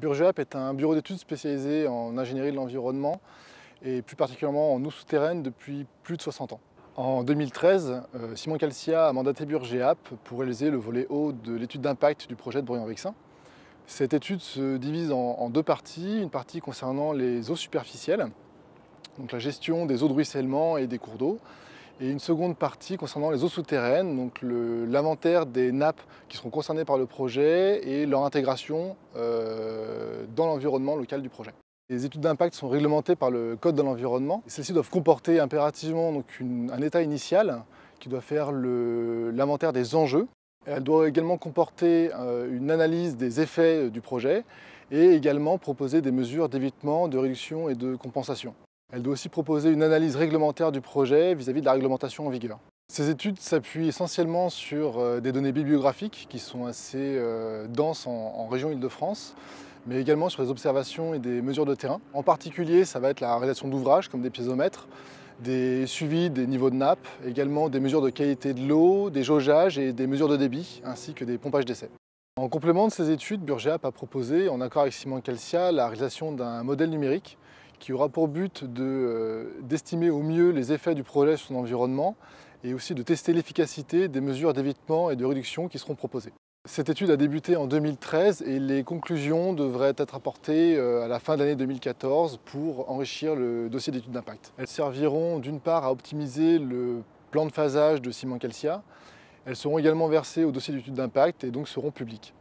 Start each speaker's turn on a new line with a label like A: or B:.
A: Burgeap est un bureau d'études spécialisé en ingénierie de l'environnement et plus particulièrement en eau souterraine depuis plus de 60 ans. En 2013, Simon Calcia a mandaté Burgeap pour réaliser le volet eau de l'étude d'impact du projet de Bruyant-Vexin. Cette étude se divise en deux parties, une partie concernant les eaux superficielles, donc la gestion des eaux de ruissellement et des cours d'eau, et une seconde partie concernant les eaux souterraines, donc l'inventaire des nappes qui seront concernées par le projet et leur intégration dans l'environnement local du projet. Les études d'impact sont réglementées par le Code de l'environnement. Celles-ci doivent comporter impérativement un état initial qui doit faire l'inventaire des enjeux. Elle doit également comporter une analyse des effets du projet et également proposer des mesures d'évitement, de réduction et de compensation. Elle doit aussi proposer une analyse réglementaire du projet vis-à-vis de la réglementation en vigueur. Ces études s'appuient essentiellement sur des données bibliographiques qui sont assez denses en région Île-de-France, mais également sur les observations et des mesures de terrain. En particulier, ça va être la réalisation d'ouvrages comme des piézomètres, des suivis des niveaux de nappe, également des mesures de qualité de l'eau, des jaugeages et des mesures de débit, ainsi que des pompages d'essai. En complément de ces études, Burgeap a proposé, en accord avec Simon Calcia, la réalisation d'un modèle numérique qui aura pour but d'estimer au mieux les effets du projet sur son environnement et aussi de tester l'efficacité des mesures d'évitement et de réduction qui seront proposées. Cette étude a débuté en 2013 et les conclusions devraient être apportées à la fin de l'année 2014 pour enrichir le dossier d'étude d'impact. Elles serviront d'une part à optimiser le plan de phasage de Simon Calcia. Elles seront également versées au dossier d'étude d'impact et donc seront publiques.